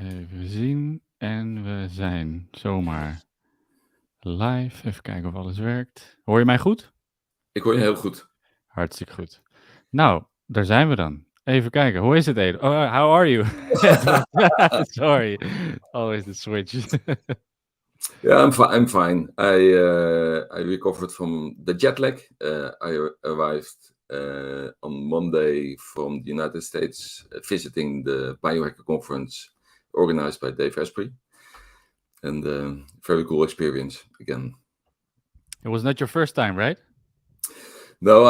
Even zien. En we zijn zomaar live. Even kijken of alles werkt. Hoor je mij goed? Ik hoor je heel goed. Hartstikke goed. Nou, daar zijn we dan. Even kijken. Hoe is het, Ede? Oh, how are you? Sorry. Always the switch. Yeah, I'm fine. I recovered from the jet lag. I arrived on Monday from the United States, visiting the Biohacker conference organized by Dave Asprey, and very cool experience again. It was not your first time, right? No,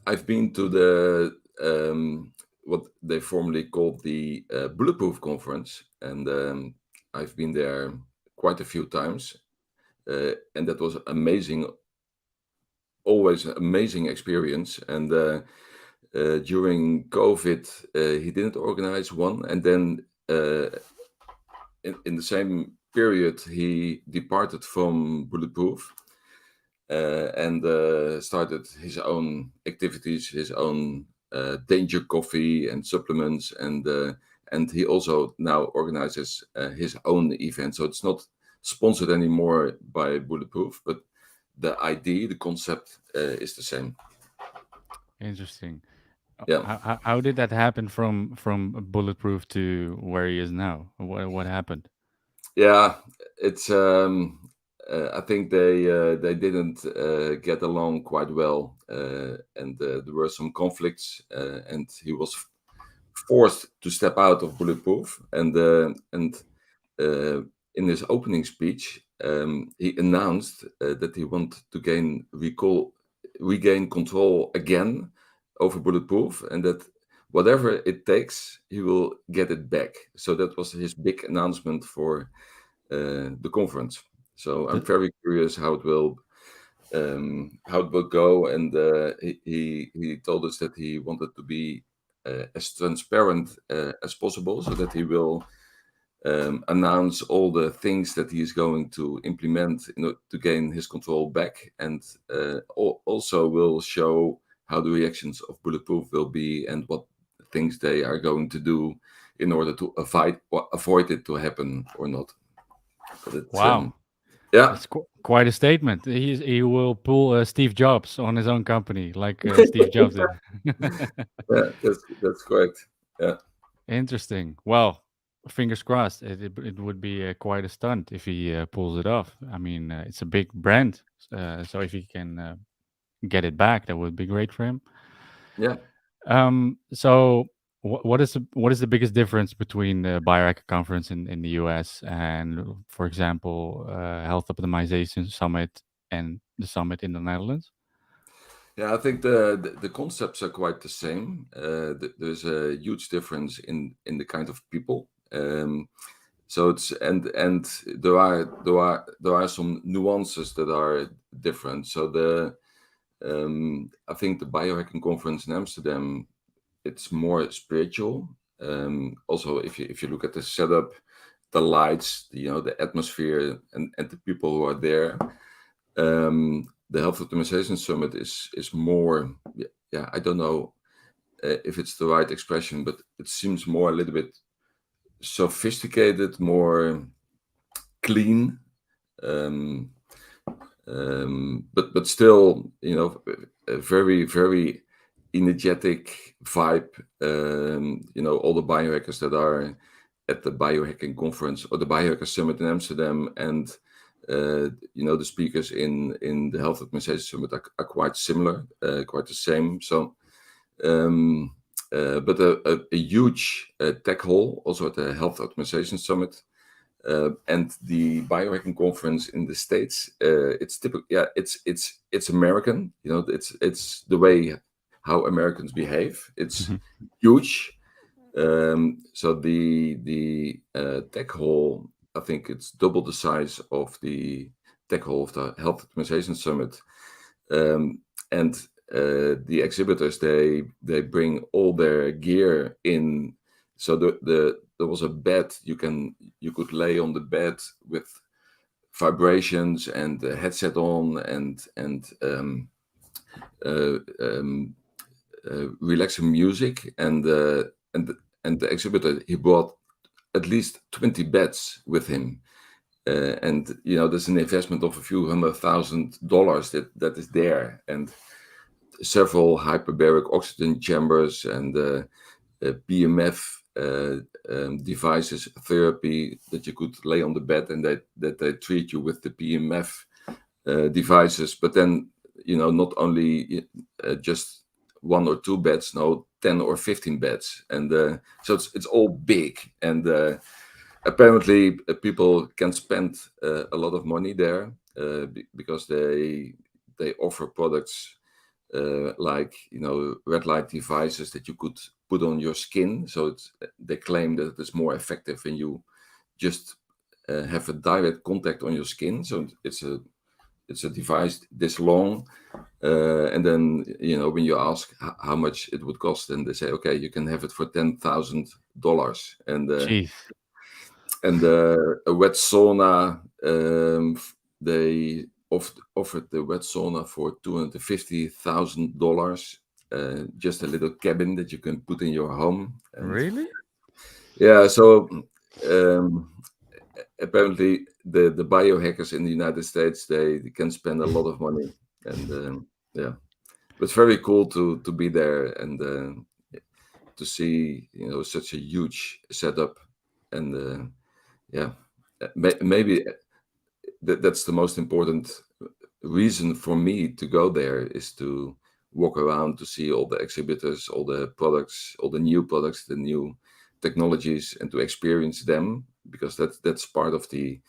I've been to the what they formerly called the Bulletproof conference, and I've been there quite a few times, and that was amazing. Always an amazing experience. And during COVID, he didn't organize one, and then in the same period he departed from Bulletproof. And started his own activities, his own danger coffee and supplements, and he also now organizes his own event. So it's not sponsored anymore by Bulletproof, but the idea, the concept is the same. Interesting. Yeah, How did that happen from Bulletproof to where he is now? What happened? yeah. It's I think they didn't get along quite well, and there were some conflicts, and he was forced to step out of Bulletproof. And in his opening speech, he announced that he wanted to regain control again over Bulletproof, and that whatever it takes, he will get it back. So that was his big announcement for the conference. So I'm Th- very curious how it will go. And he told us that he wanted to be as transparent as possible, so that he will announce all the things that he is going to implement in order to gain his control back, and also will show how the reactions of Bulletproof will be, and what things they are going to do in order to avoid it to happen or not. But it's Wow. yeah, That's quite a statement. He will pull Steve Jobs on his own company, like Steve Jobs did. yeah, that's correct. Yeah. Interesting. Well, fingers crossed. It would be quite a stunt if he pulls it off. I mean, it's a big brand, so if he can get it back, that would be great for him. Yeah. So what is the biggest difference between the Biohacker conference in the US and, for example, Health Optimization Summit and the summit in the Netherlands? Yeah, I think the concepts are quite the same. There's a huge difference in the kind of people. So it's and there are some nuances that are different. So I think the biohacking conference in Amsterdam, it's more spiritual. Also, if you look at the setup, the lights, the atmosphere, and the people who are there. The Health Optimization Summit is more, yeah, I don't know if it's the right expression, but it seems more a little bit sophisticated, more clean, um, but still, a very very energetic vibe. All the biohackers that are at the biohacking conference or the biohacker summit in Amsterdam, and the speakers in the Health Optimization Summit are quite similar, quite the same. So, but a huge tech hall also at the Health Optimization Summit. And the biohacking conference in the States, it's typical. Yeah, it's American. It's the way how Americans behave. It's huge. So the tech hall, I think it's double the size of the tech hall of the Health Optimization Summit. And the exhibitors, they bring all their gear in. So there was a bed you could lay on the bed with vibrations and a headset on, and uh, um, relaxing music, and the exhibitor, he brought at least 20 beds with him. And there's an investment of a few $100,000 that is there, and several hyperbaric oxygen chambers and PMF devices, therapy that you could lay on the bed, and that they treat you with the PMF devices. But then, not only just one or two beds, no, 10 or 15 beds, and so it's all big, and apparently people can spend a lot of money there because they offer products like red light devices that you could put on your skin. So they claim that it's more effective when you just have a direct contact on your skin. So it's a device this long, and then when you ask how much it would cost, and they say, okay, you can have it for $10,000, Jeez. and a wet sauna. They offered the wet sauna for $250,000. Just a little cabin that you can put in your home, and Really? yeah. So um, apparently, the biohackers in the United States, they can spend a lot of money, and yeah, but it's very cool to be there and to see such a huge setup, and yeah, maybe that's the most important reason for me to go there, is to walk around, to see all the exhibitors, all the products, all the new products, the new technologies, and to experience them, because that's part of the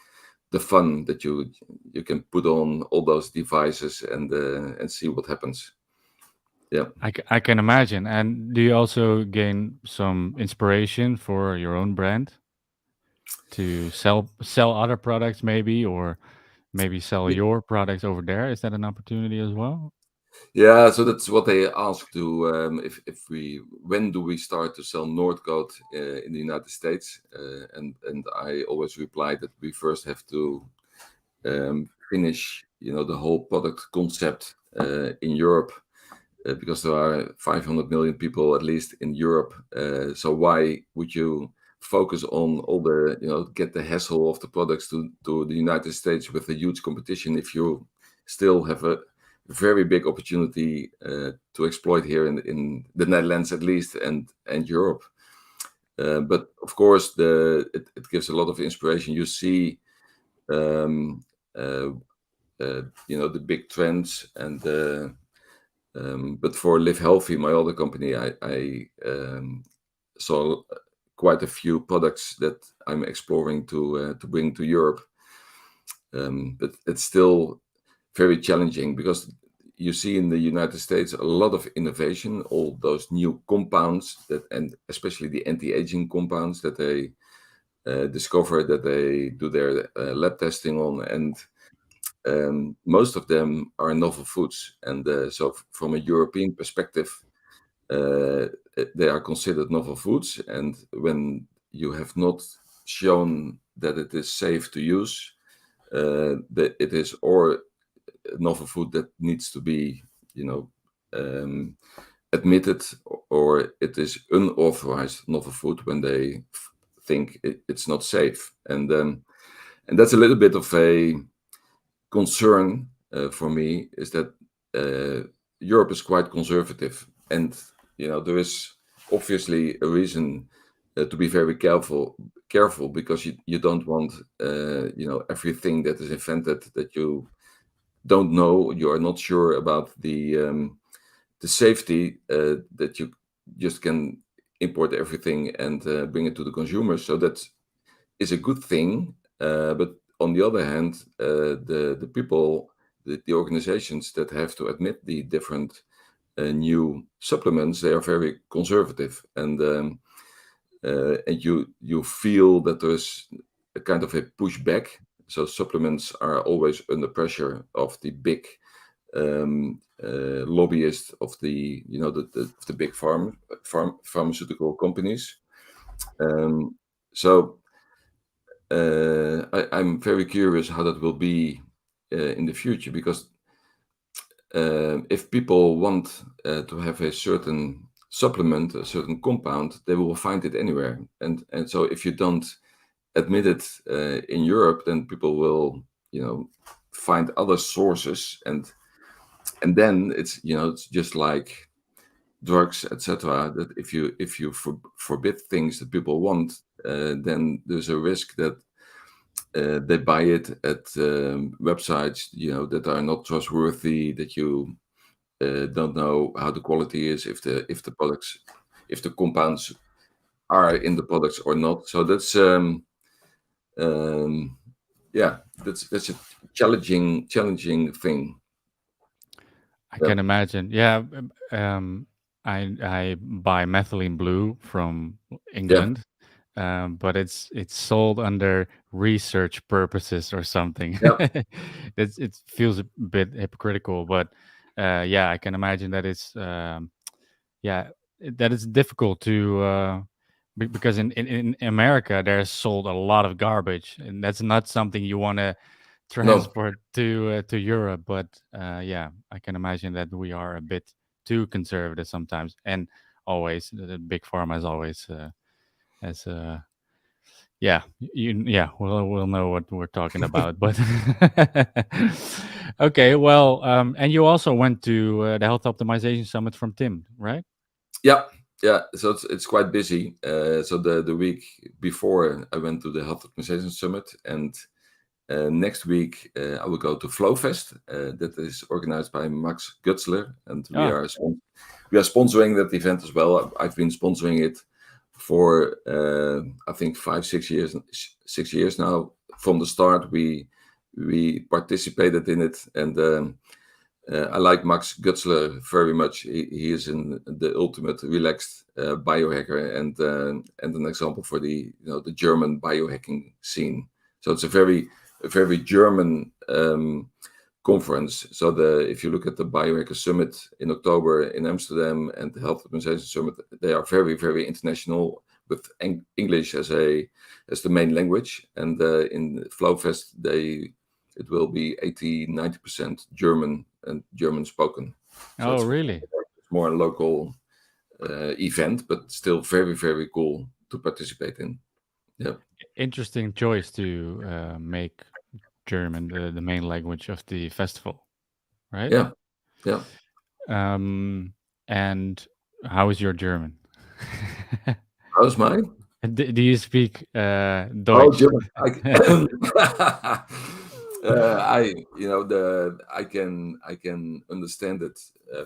fun, that you can put on all those devices and see what happens. Yeah. I can imagine. And do you also gain some inspiration for your own brand to sell other products maybe, or maybe sell your products over there? Is that an opportunity as well? Yeah, so that's what they asked to, if we when do we start to sell Nordcoat in the United States, and I always reply that we first have to finish the whole product concept in Europe, because there are 500 million people at least in Europe. So why would you focus on all the get the hassle of the products to the United States with a huge competition, if you still have a very big opportunity to exploit here in the Netherlands at least, and Europe. But of course, it gives a lot of inspiration. You see, um, uh, the big trends, and but for Live Healthy, my other company, I saw quite a few products that I'm exploring to bring to Europe. But it's still very challenging, because you see in the United States a lot of innovation, all those new compounds and especially the anti-aging compounds that they discover, that they do their lab testing on, and most of them are novel foods. And so from a European perspective, they are considered novel foods. And when you have not shown that it is safe to use, that it is or novel food that needs to be, um, admitted, or it is unauthorized novel food when they think it's not safe. And that's a little bit of a concern for me, is that Europe is quite conservative, and there is obviously a reason to be very careful, because you don't want everything that is invented that you don't know, you are not sure about the safety, that you just can import everything and bring it to the consumer. So that is a good thing. But on the other hand, the people, the organizations that have to admit the different new supplements, they are very conservative, and you feel that there's a kind of a pushback. So supplements are always under pressure of the big lobbyists of the big pharmaceutical companies. So I'm very curious how that will be in the future, because if people want to have a certain supplement a certain compound, they will find it anywhere. And so if you don't admit it in Europe, then people will, find other sources, and then it's just like drugs, etc. That if you forbid things that people want, then there's a risk that they buy it at websites that are not trustworthy, that you don't know how the quality is, if the products, if the compounds are in the products or not. So that's um, yeah, that's a challenging thing. I Yeah, can imagine. Yeah, I buy methylene blue from yeah, England, but it's sold under research purposes or something. yeah. It feels a bit hypocritical, but yeah, I can imagine that it's yeah, that it's difficult to because in America there's sold a lot of garbage, and that's not something you want to No, transport to Europe. But yeah, I can imagine that we are a bit too conservative sometimes, and always the big pharma is always as yeah, yeah, we'll know what we're talking about. But okay, well, and you also went to the Health Optimization Summit from Tim, right? yeah, yeah. So it's quite busy. So the week before, I went to the Health Optimization Summit, and next week I will go to Flowfest. That is organized by Max Gutzler, and we Ah, are sponsoring that event as well. I've been sponsoring it for I think 5 6 years, 6 years now. From the start, we participated in it, and I like Max Gutzler very much. He is the ultimate relaxed biohacker, and an example for the German biohacking scene. So it's a very German conference. So if you look at the Biohacker Summit in October in Amsterdam and the Health Optimization Summit, they are very, very international, with English as the main language. And in Flowfest, it will be 80-90% German and German spoken. So oh, it's really? more a local event, but still very, very cool to participate in. Yeah, Interesting choice to make German the main language of the festival, right? yeah, yeah. Um, and how is your German? How's mine? Do you speak Oh, Deutsch? German. I can understand it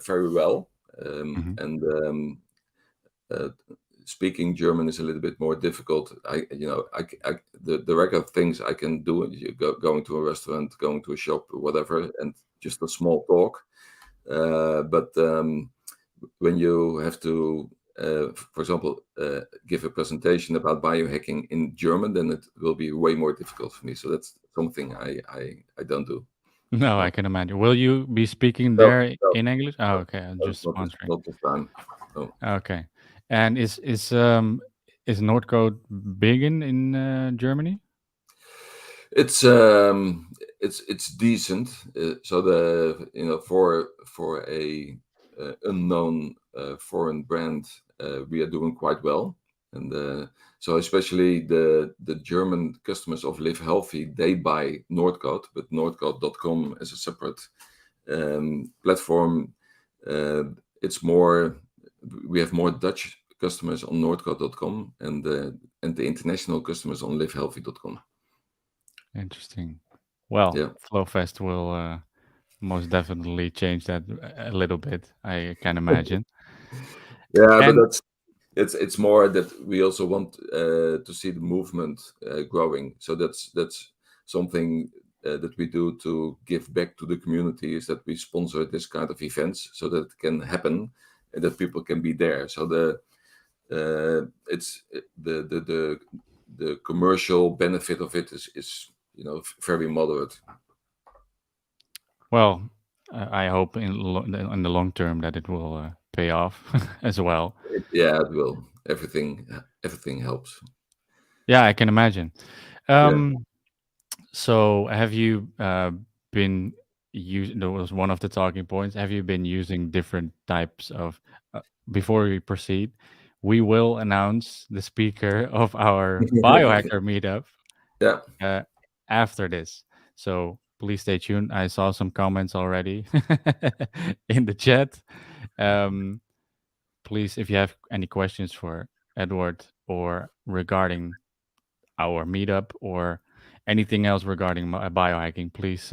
very well, Mhm. and uh, speaking German is a little bit more difficult. The regular things I can do, going to a restaurant, going to a shop, whatever, and just a small talk. But when you have to, for example, give a presentation about biohacking in German, then it will be way more difficult for me. So that's something I don't do. No, I No, can imagine. Will you be speaking no, there no, in English? Oh, no, okay. I'm no, just sponsoring. not this time. No. Okay. And is Nordcoat big in Germany? It's decent. So for a unknown foreign brand, we are doing quite well, and so especially the German customers of Live Healthy, they buy Nordcoat, but Nordcoat.com as a separate platform. Uh, it's more We have more Dutch customers on Nordcoat.com, and the international customers on livehealthy.com. Interesting. Well, Yeah. Flowfest will most definitely change that a little bit. I can imagine. Yeah, but And it's more that we also want to see the movement growing. So that's something that we do to give back to the community, is that we sponsor this kind of events so that it can happen and that people can be there. So it's the commercial benefit of it is very moderate. well, I hope in the long term that it will pay off as well. Yeah, it will. Everything helps. Yeah, I can imagine. Yeah. Um, so have you been using? That was one of the talking points. Have you been using different types of? before we proceed, we will announce the speaker of our biohacker meetup Yeah. uh, after this. So please stay tuned. I saw some comments already in the chat. Um, please, if you have any questions for Edward or regarding our meetup or anything else regarding biohacking, please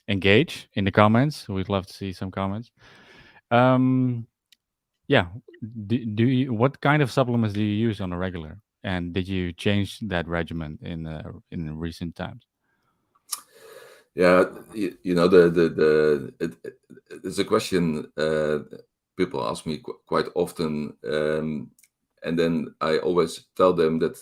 engage in the comments. We'd love to see some comments. Um, yeah, what kind of supplements do you use on a regular? And did you change that regimen in recent times? Yeah, it's a question people ask me quite often, and then I always tell them that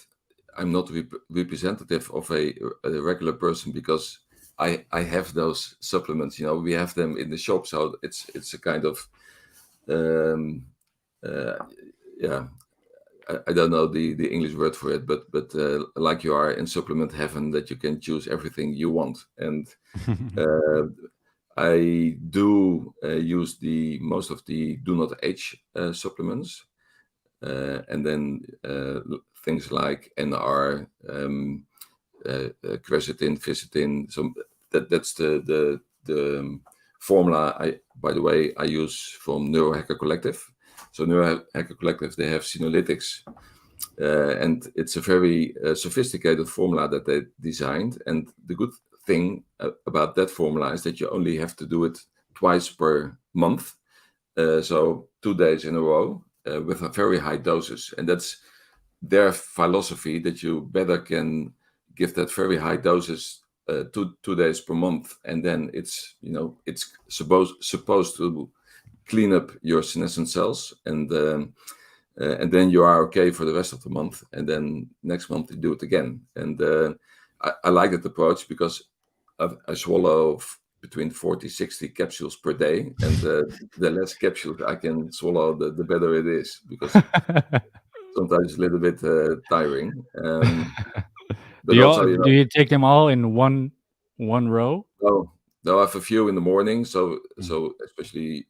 I'm not representative of a regular person because I have those supplements. We have them in the shop, so it's a kind of um, uh, yeah. I don't know the English word for it, but like you are in supplement heaven, that you can choose everything you want. And uh, I do use the most of the do not age supplements, and then things like NR, quercetin, fisetin. So that's the formula. By the way, I use from Neurohacker Collective. So Neurohacker Collective, they have Senolytics, and it's a very sophisticated formula that they designed. And the good thing about that formula is that you only have to do it twice per month, so 2 days in a row, with a very high doses. And that's their philosophy, that you better can give that very high doses 2 days per month, and then it's supposed to clean up your senescent cells, and then you are okay for the rest of the month, and then next month you do it again. And I like that approach because I swallow between 40-60 capsules per day, and the less capsules I can swallow, the better it is, because sometimes it's a little bit tiring. But also, Do you take them all in one row? no, no, I have a few in the morning. So Mm. especially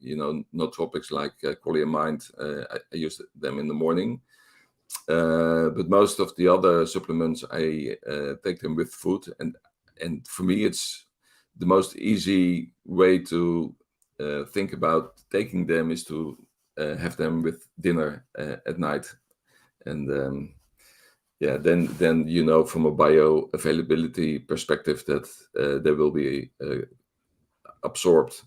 nootropics like Qualia Mind, I use them in the morning. But most of the other supplements, I take them with food, and for me, it's the most easy way to think about taking them is to have them with dinner at night, and yeah, then from a bioavailability perspective that they will be absorbed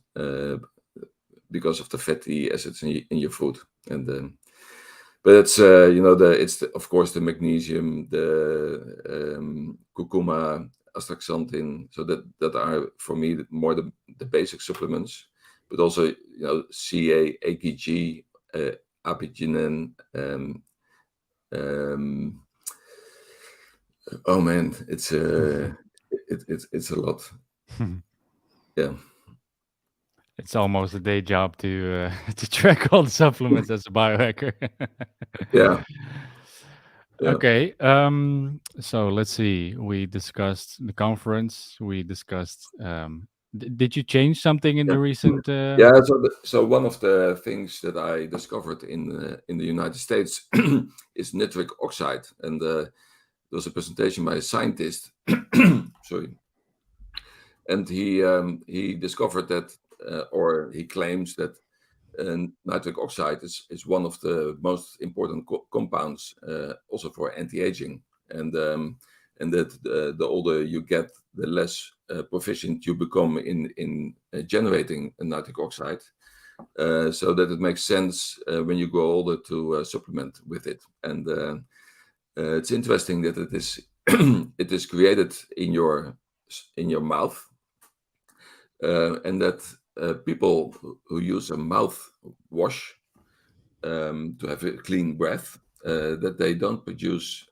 because of the fatty acids in your food, and but it's of course the magnesium, the curcuma, astaxanthin, so that are for me more the basic supplements, but also CA, AKG, apigenin, um, oh man, it's a lot. Yeah, It's almost a day job to to track all the supplements as a biohacker. yeah, yeah, Okay, so let's see. We discussed the conference. We discussed. Did you change something in yeah. the recent? Yeah, so one of the things that I discovered in the United States is nitric oxide, and there was a presentation by a scientist, sorry, and he discovered that, or he claims that nitric oxide is one of the most important compounds, also for anti-aging, and that the older you get, the less proficient you become in generating nitric oxide. So that it makes sense when you grow older to supplement with it. And it's interesting that it is it is created in your mouth, and that people who use a mouthwash to have a clean breath, that they don't produce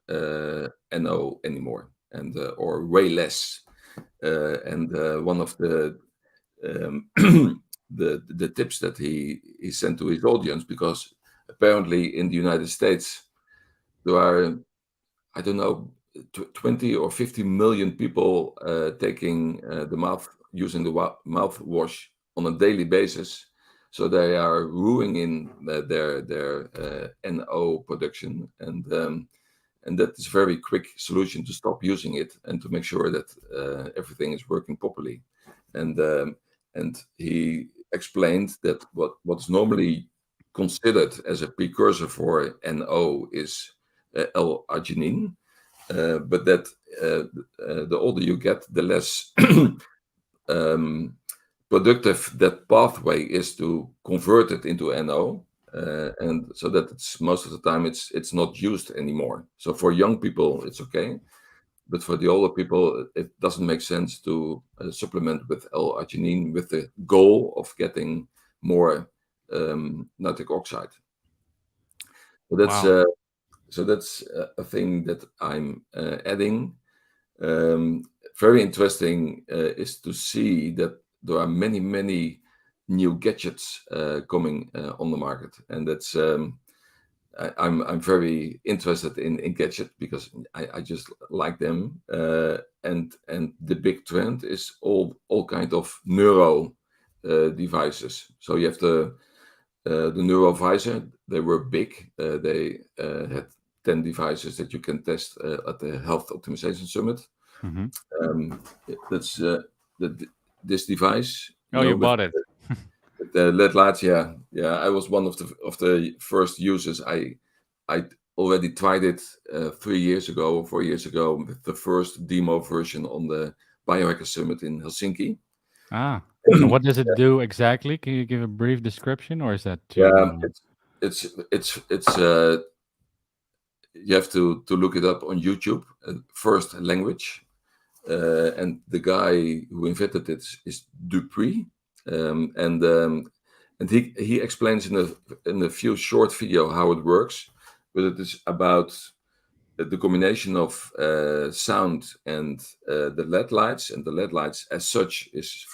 NO anymore, and or way less. And one of um, the tips that he sent to his audience, because apparently in the United States there are, I don't know, 20 or 50 million people taking the mouthwash on a daily basis. So they are ruining their NO production, and that is a very quick solution to stop using it and to make sure that everything is working properly. And and he explained that what's normally considered as a precursor for NO is L-arginine, but that the older you get, the less um, productive that pathway is to convert it into NO. And so that it's most of the time it's not used anymore. So for young people it's okay, but for the older people it doesn't make sense to supplement with L-arginine with the goal of getting more nitric oxide. So that's Wow. uh, so that's a thing that I'm adding. Um, Very interesting is to see that there are many new gadgets coming on the market, and that's I'm very interested in gadgets because I just like them. And the big trend is all kind of neuro devices. So you have the neurovisor. They were big. They had 10 devices that you can test at the Health Optimization Summit. Hmm. Um, that's the, this device, Oh, you with bought it. the LED lights. Yeah, yeah. I was one of the first users. I already tried it 3 years ago or 4 years ago with the first demo version on the Biohacker Summit in Helsinki. Ah. And what does it do exactly? Can you give a brief description, or is that Yeah, too? it's you have to look it up on YouTube. First language, and the guy who invented it is Dupree, and he explains in a few short video how it works, but it is about the combination of sound and the LED lights, and the LED lights as such is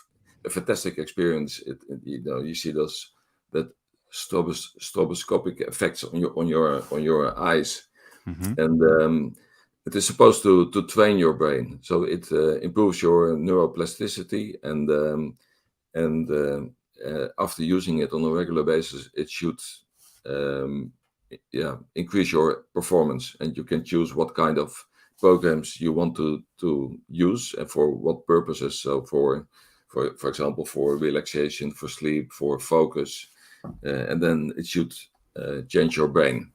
a fantastic experience. You see those that stroboscopic effects on your eyes, Hmm. and it is supposed to train your brain, so it improves your neuroplasticity, and after using it on a regular basis, it should um, yeah, increase your performance, and you can choose what kind of programs you want to use and for what purposes. So for example, for relaxation, for sleep, for focus, and then it should change your brain.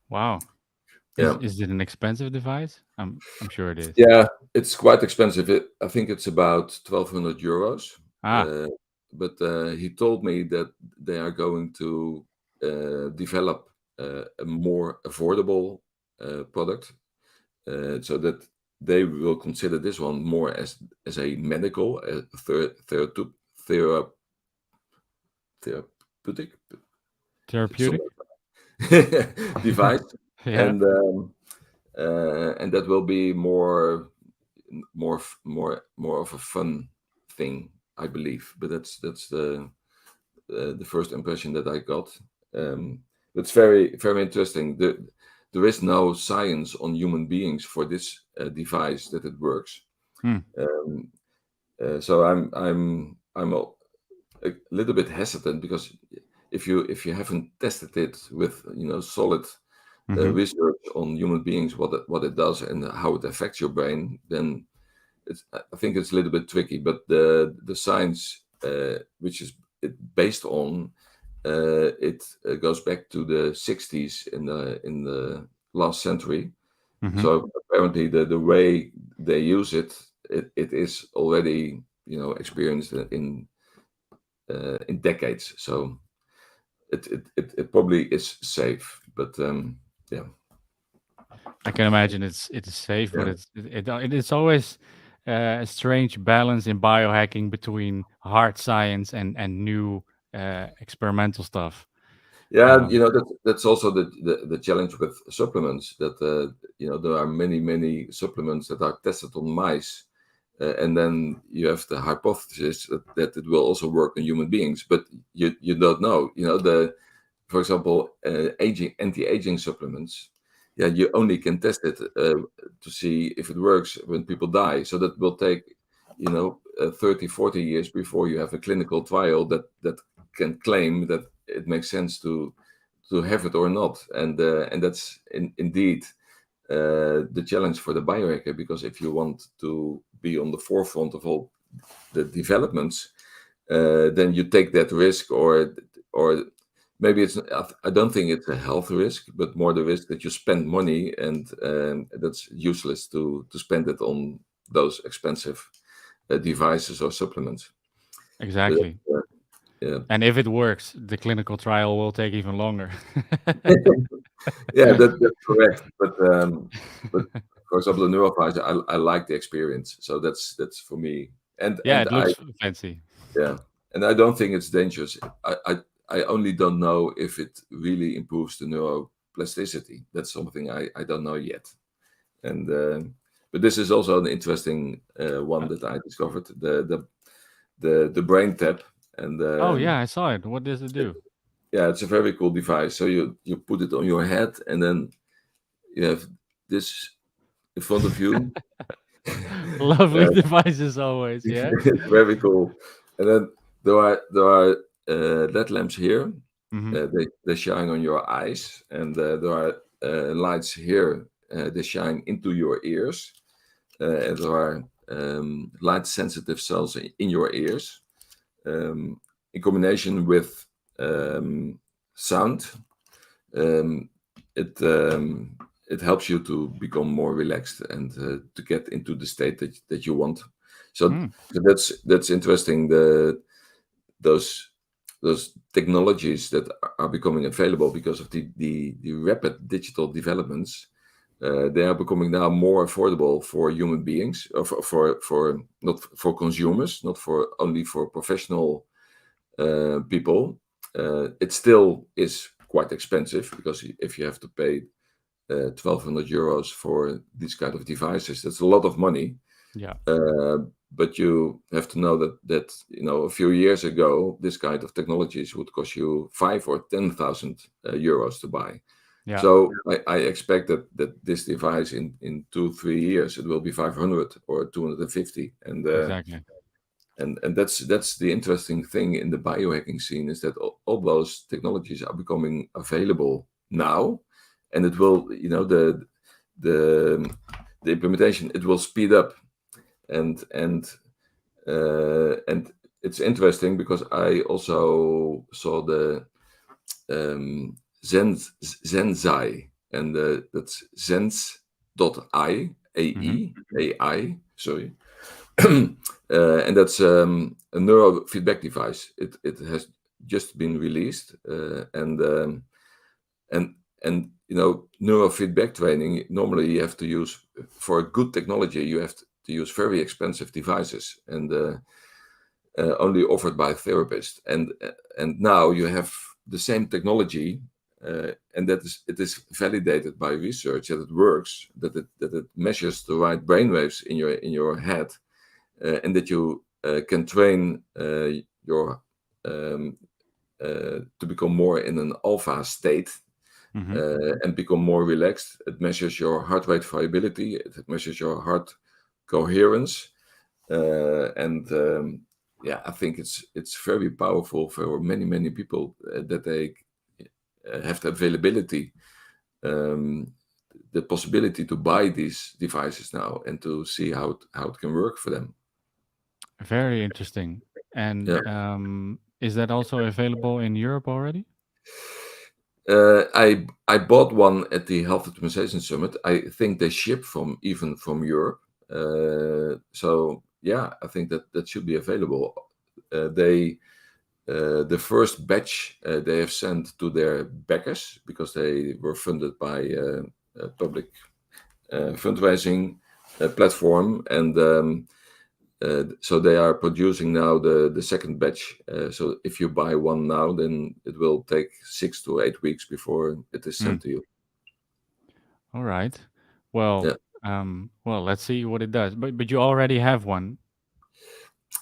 Wow. Is Yeah. is it an expensive device? I'm sure it is. Yeah, it's quite expensive. I think it's about 1,200 euros. Ah. Uh, but he told me that they are going to develop a more affordable product, so that they will consider this one more as a medical, thera- therapeutic, Therapeutic? sorry, device, Yeah. and that will be more of a fun thing, I believe. But that's the first impression that I got. It's very interesting. There is no science on human beings for this device that it works. Hmm. Um, so I'm a little bit hesitant because if you haven't tested it with solid Hmm. research on human beings, what it does and how it affects your brain, then I think it's a little bit tricky. But the science which is it based on it goes back to the 60s in the last century. Hmm. So apparently the way they use it is already experienced in decades. So it probably is safe, but yeah, I can imagine it's safe, but yeah. it's always a strange balance in biohacking between hard science and new experimental stuff. Yeah, Um, that's also the challenge with supplements, that there are many supplements that are tested on mice, and then you have the hypothesis that it will also work on human beings, but you don't know. For example, anti-aging supplements. Yeah, you only can test it to see if it works when people die. So that will take 30, 40 years before you have a clinical trial that can claim that it makes sense to have it or not. And that's indeed the challenge for the biohacker, because if you want to be on the forefront of all the developments, then you take that risk, or maybe it's, I don't think it's a health risk, but more the risk that you spend money, and that's useless to spend it on those expensive devices or supplements. So Exactly. yeah, And if it works, the clinical trial will take even longer. yeah, that's correct. But for example, the neurovisor, I like the experience, so that's for me. And Yeah, and it I looks fancy. Yeah, and I don't think it's dangerous. I only don't know if it really improves the neuroplasticity. That's something I don't know yet. And but this is also an interesting one Uh, that I discovered, the brain tap. And oh yeah, I saw it. What does it do? yeah, it's a very cool device. So you put it on your head, and then you have this in front of you. Lovely uh, devices always, yeah? it's very cool. And then there are LED lamps here. Mhm. They shine on your eyes, and there are lights here. They shine into your ears. And there are light sensitive cells in your ears, in combination with sound. Um, it it helps you to become more relaxed, and to get into the state that you want. So, Mm. so that's interesting. Those those technologies that are becoming available because of the rapid digital developments, they are becoming now more affordable for human beings, or for not for consumers, not for only for professional people. It still is quite expensive, because if you have to pay 1,200 euros for these kind of devices, that's a lot of money. Yeah. Uh, but you have to know that a few years ago, this kind of technologies would cost you 5 or 10,000 euros to buy. Yeah. So I expect that this device in 2 3 years, it will be 500 or 250. Exactly. And that's the interesting thing in the biohacking scene, is that all those technologies are becoming available now, and it will, the the implementation, it will speed up. And it's interesting, because I also saw the Zenzai, and that's Zenz.ai, Mhm. AI, sorry. And that's a neurofeedback device. It has just been released, and neurofeedback training. Normally, you have to use, for a good technology, you have to use very expensive devices, and only offered by therapists. And now you have the same technology, and it is validated by research that it works, that it measures the right brainwaves in your head, and that you can train your to become more in an alpha state, Mhm. and become more relaxed. It measures your heart rate variability. It measures your heart coherence, and yeah, I think it's very powerful for many people, that they have the availability, um, the possibility to buy these devices now, and to see how it can work for them. Very interesting. And Yeah. is that also available in Europe already? I bought one at the Health Optimization Summit. I think they ship even from Europe. So yeah, I think that should be available. The first batch they have sent to their backers, because they were funded by a public fundraising platform, and so they are producing now the second batch. So if you buy one now, then it will take 6 to 8 weeks before it is Mm. sent to you. All right. Well, Yeah. let's see what it does. But you already have one.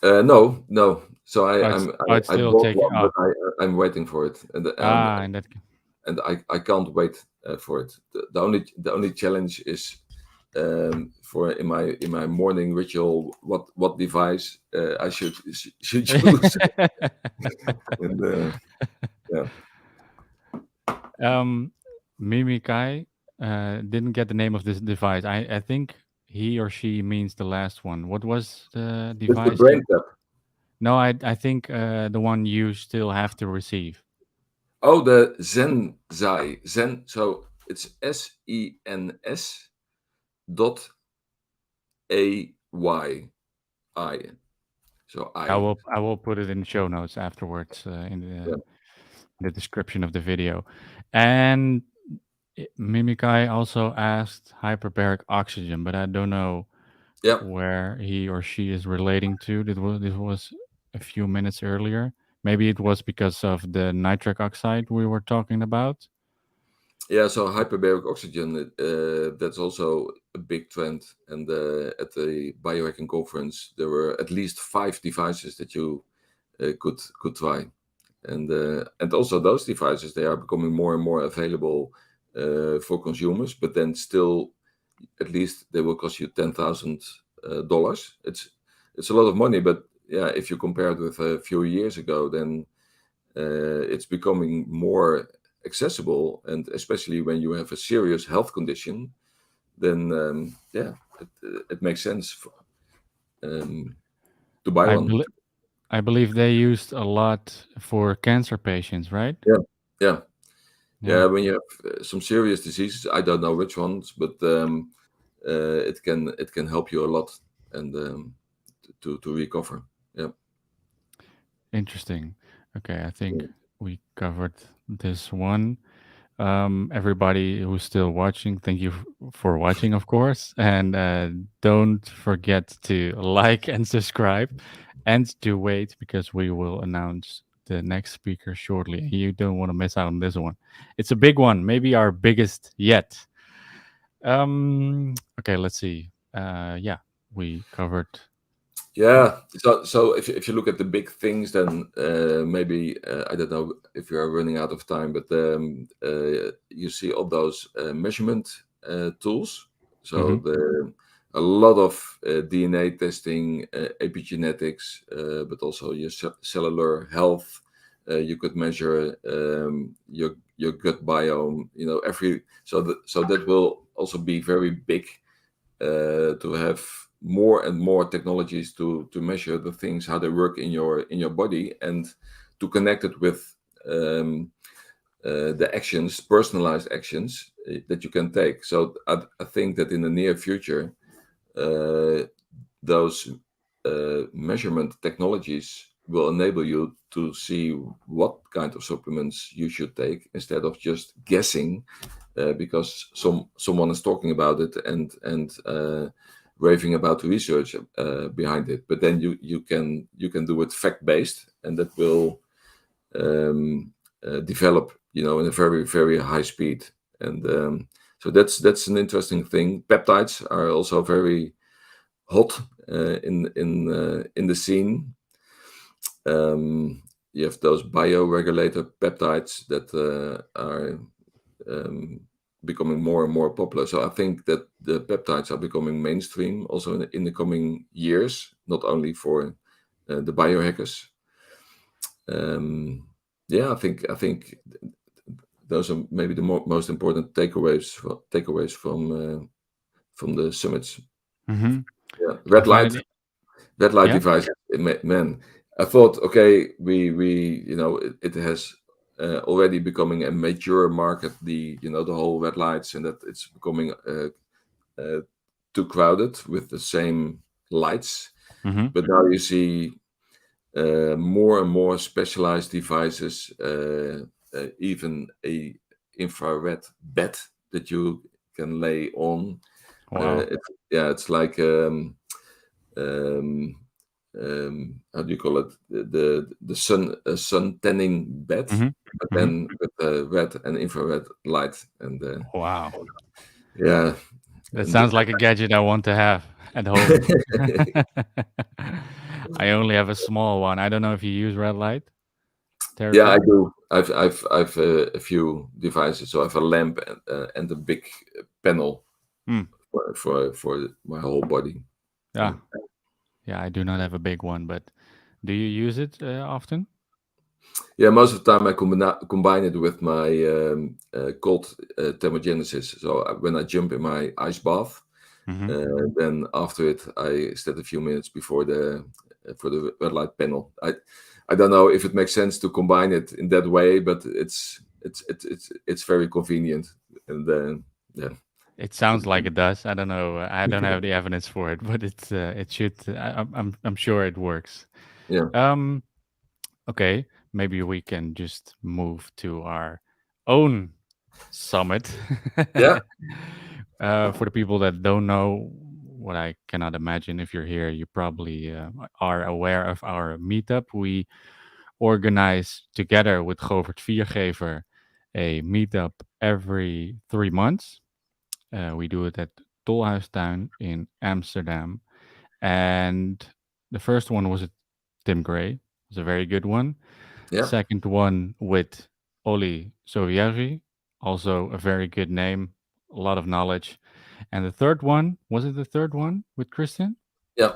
No, no. So Oh, it's I still bought taking. one, Oh, but I'm waiting for it, in that. and I can't wait for it. The only challenge is for in my morning ritual what device I should use. And yeah, um, Mimikai didn't get the name of this device. I think he or she means the last one. What was the it's the device brain you? tap. No, I think the one you still have to receive. Oh, the Zen. So it's SENS dot AYI. So I. I will put it in the show notes afterwards in Yeah. the description of the video. And Mimikai also asked hyperbaric oxygen, but I don't know Yeah. where he or she is relating to. This was a few minutes earlier. Maybe it was because of the nitric oxide we were talking about. Yeah, so hyperbaric oxygen, that's also a big trend. And at the biohacking conference, there were at least 5 devices that you could try. And also those devices, they are becoming more and more available for consumers, but then still, at least they will cost you $10,000. It's a lot of money, but yeah, if you compare it with a few years ago, then it's becoming more accessible, and especially when you have a serious health condition, then yeah, it makes sense um, to buy I one. bel I believe they used a lot for cancer patients, right? Yeah, yeah, Yeah, yeah. When you have some serious diseases, I don't know which ones, but it can help you a lot, and to recover. Yeah, interesting. Okay, I think we covered this one. Everybody who's still watching, thank you for watching, of course. And don't forget to like and subscribe and to wait because we will announce the next speaker shortly. You don't want to miss out on this one. It's a big one, maybe our biggest yet. Okay, let's see. Yeah, we covered. Oh, yeah. So if you look at the big things, then maybe I don't know if you are running out of time, but you see all those measurement tools. So mm-hmm, the a lot of DNA testing, epigenetics, but also your cellular health. You could measure your gut biome. So that will also be very big to have more and more technologies to measure the things how they work in your body, and to connect it with the actions, personalized actions that you can take. So I think that in the near future, uh, those measurement technologies will enable you to see what kind of supplements you should take, instead of just guessing because someone is talking about it and raving about the research behind it. But then you can do it fact based, and that will develop, in a very very high speed. And so that's an interesting thing. Peptides are also very hot in the scene. You have those bioregulator peptides that are um, becoming more and more popular. So I think that the peptides are becoming mainstream also in the coming years, not only for the biohackers. Um, yeah, I think those are maybe the most important takeaways from the summits. mm-hmm. Yeah, I find it. red light Yeah. devices. Man, I thought, okay, we it has already becoming a mature market. The whole red lights, and that it's becoming uh, too crowded with the same lights. Mm-hmm. But now you see more and more specialized devices, even a infrared bed that you can lay on. Wow. It's like um, how do you call it? The sun tanning bed, Mm-hmm. but Mm-hmm. then with red and infrared light. And Wow. yeah, That and sounds like a gadget I want to have at home. I only have a small one. I don't know if you use red light yeah, I therapy. do. I've a few devices. So I have a lamp and a big panel Hmm. for my whole body. Yeah, Yeah. yeah. I do not have a big one, but do you use it often? Yeah, most of the time I combine it with my cold thermogenesis. So when I jump in my ice bath, Hmm. then after it I stand a few minutes before the for the red light panel. I don't know if it makes sense to combine it in that way, but it's very convenient. And yeah, It sounds like it does. I don't know. I don't have the evidence for it, but it should. I'm sure it works. yeah, Um. Okay. Maybe we can just move to our own summit. yeah, For the people that don't know, what I cannot imagine, if you're here, you probably are aware of our meetup. We organize together with Govert Viergever a meetup every 3 months. We do it at Tolhuistuin in Amsterdam. And the first one was at Tim Gray. It was a very good one. yeah, Second one with Oli Sovieri, also a very good name, a lot of knowledge. And the third one, was it the third one with Kristen? yeah.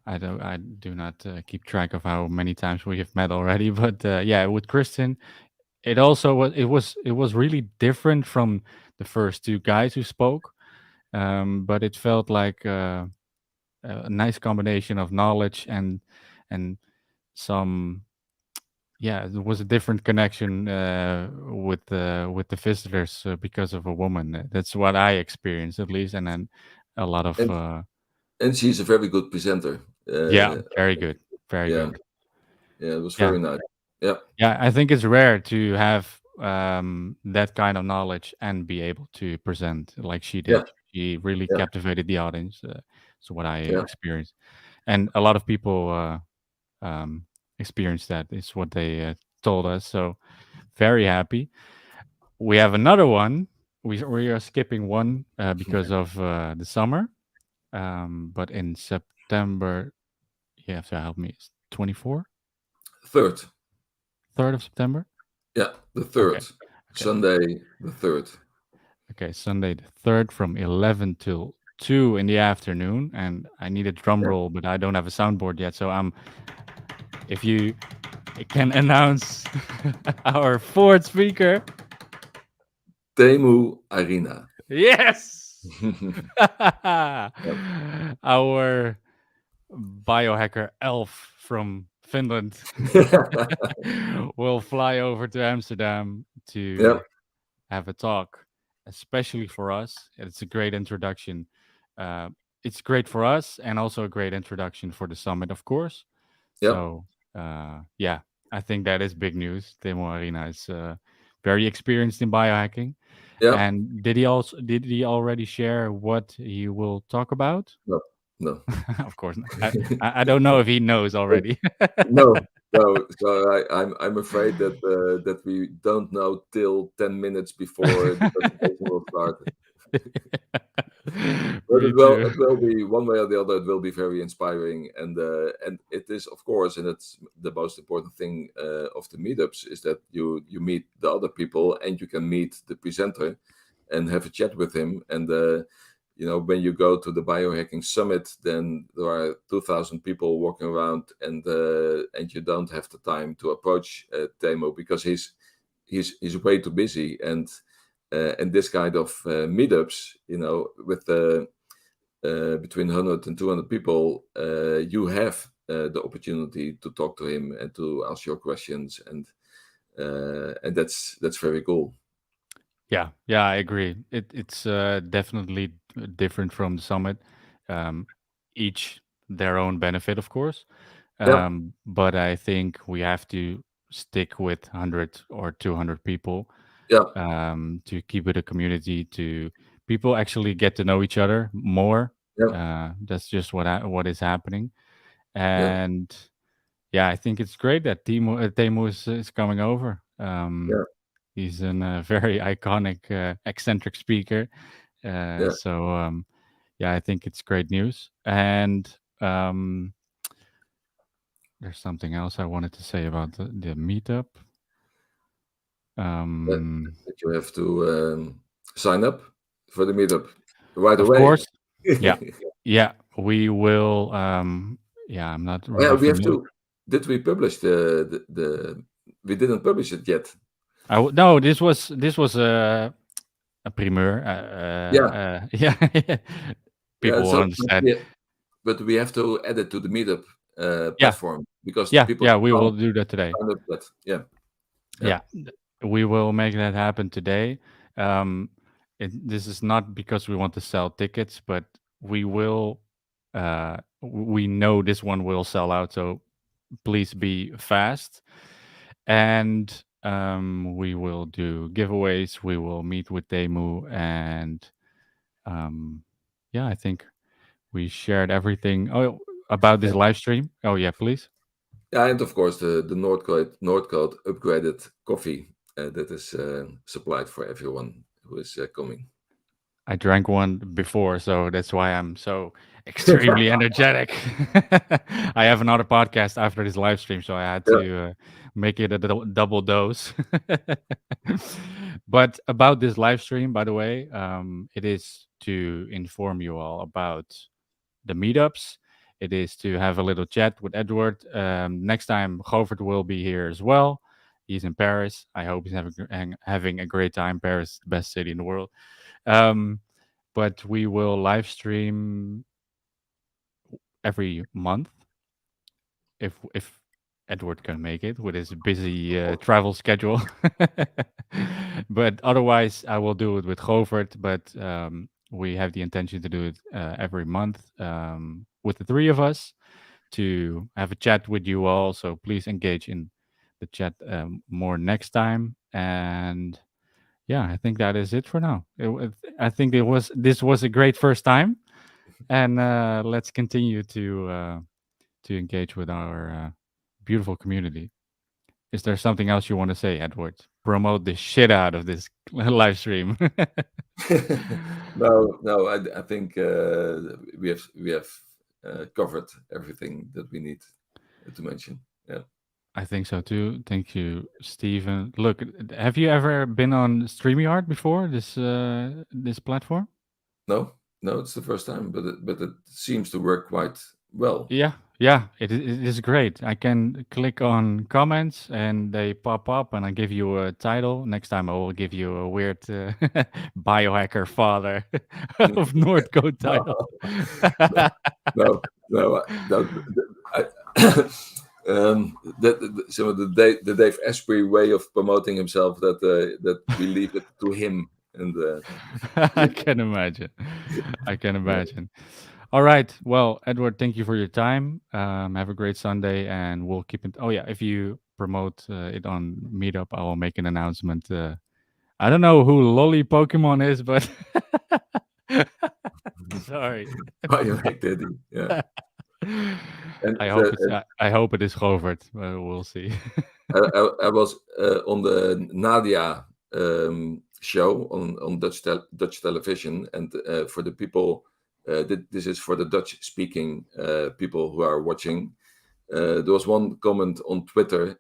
I do not keep track of how many times we have met already, but yeah, with Kristen, it was really different from the first two guys who spoke, but it felt like a nice combination of knowledge and some, yeah, it was a different connection with the visitors because of a woman. That's what I experienced at least, and then a lot of And and she's a very good presenter. yeah, Uh, very good, very yeah, good. yeah, it was Yeah, very nice. Yeah, yeah. I think it's rare to have that kind of knowledge and be able to present like she yeah, did. She really yeah, captivated the audience. So what I yeah, experienced, and a lot of people experienced that. Is what they told us. So very happy. We have another one. We are skipping one because of the summer. But in September, you have to help me. It's 24, third. 3rd of September. Yeah, the Okay, third. okay, Sunday, the third. okay. Sunday the 3rd from 11 till 2 in the afternoon. And I need a drum Yeah. roll, but I don't have a soundboard yet. So if you can announce our fourth speaker. Teemu Arena. Yes. Yeah. Our biohacker elf from Finland will fly over to Amsterdam Yeah, to have a talk, especially for us. It's a great introduction. Uh, it's great for us and also a great introduction for the summit, of course. yeah, So, yeah, I think that is big news. Timo Arena is very experienced in biohacking. yeah. And did he already share what he will talk about? No, no. Of course not. I don't know if he knows already. No, no. So I'm afraid that that we don't know till 10 minutes before the presentation will start. But Me too. it will be one way or the other. It will be very inspiring, and it is, of course, and it's the most important thing of the meetups is that you meet the other people and you can meet the presenter and have a chat with him. And when you go to the biohacking summit, then there are 2,000 people walking around, and you don't have the time to approach Temo because he's way too busy. And this kind of meetups, with between 100 and 200 people, you have the opportunity to talk to him and to ask your questions, and that's very cool. Yeah, yeah, I agree. It's definitely different from the summit. Um, each their own benefit, of course. Yeah, But I think we have to stick with 100 or 200 people yeah, to keep it a community, to people actually get to know each other more. yeah, That's just what is happening. yeah, And yeah, I think it's great that Temu is coming over. yeah, He's a very iconic, eccentric speaker. yeah. So yeah, I think it's great news. And um, there's something else I wanted to say about the meetup. That, Um, that you have to sign up for the meetup. right Of away. course. Yeah. Yeah. We will. Yeah, I'm not Yeah, really we have familiar. to. Did we publish the? We didn't publish it yet. No, this was a primeur. Yeah, Yeah. yeah. People will So, understand. but we have to add it to the meetup Yeah. platform because Yeah. people Yeah. We will can't do that today. sign up that. Yeah, yeah. Yeah. We will make that happen today. Um, this is not because we want to sell tickets, but we will. We know this one will sell out, so please be fast. And we will do giveaways. We will meet with Demu, and um, yeah, I think we shared everything. Oh, about this And, live stream. Oh yeah, please. yeah, and of course the Nordcoat upgraded coffee that is supplied for everyone who is coming. I drank one before, so that's why I'm so extremely energetic. I have another podcast after this live stream, so I had Yeah, to make it a double dose. But about this live stream, by the way, it is to inform you all about the meetups. It is to have a little chat with Edward. Next time, Govert will be here as well. He's in Paris. I hope he's having a great time. Paris, the best city in the world. Um, but we will live stream every month if Edward can make it with his busy travel schedule. But otherwise, I will do it with Govert. But we have the intention to do it every month with the three of us to have a chat with you all. So please engage in the chat more next time. And yeah, I think that is it for now. I think this was a great first time, and let's continue to engage with our beautiful community. Is there something else you want to say, Edward? Promote the shit out of this live stream. no, no. I think we have covered everything that we need to mention. Yeah. I think so too. Thank you, Steven. Look, have you ever been on StreamYard before? This platform? No, no, it's the first time, but it seems to work quite well. Yeah, yeah, it is great. I can click on comments and they pop up, and I give you a title. Next time, I will give you a weird biohacker father of North Code title. No, no, I, some of the Dave Asprey way of promoting himself that we leave it to him and I can imagine. I can imagine. All right. Well, Edward, thank you for your time. Have a great Sunday, and we'll keep it. Oh yeah, if you promote it on Meetup, I will make an announcement. I don't know who Lolly Pokemon is, but sorry. biohack daddy. Yeah, and I hope it is Govert. We'll see. I was on the Nadia show on Dutch television, and for the people, this is for the Dutch speaking people who are watching. There was one comment on Twitter,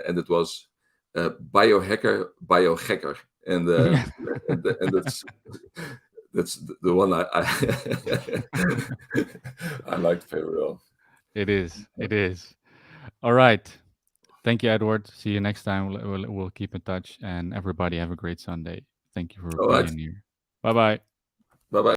and it was biohacker, biohacker, and Yeah, and that's the one I I liked very well. it is. It is. All right. Thank you, Edward. See you next time. We'll keep in touch, and everybody have a great Sunday. Thank you for All right, being here. Bye bye. bye bye.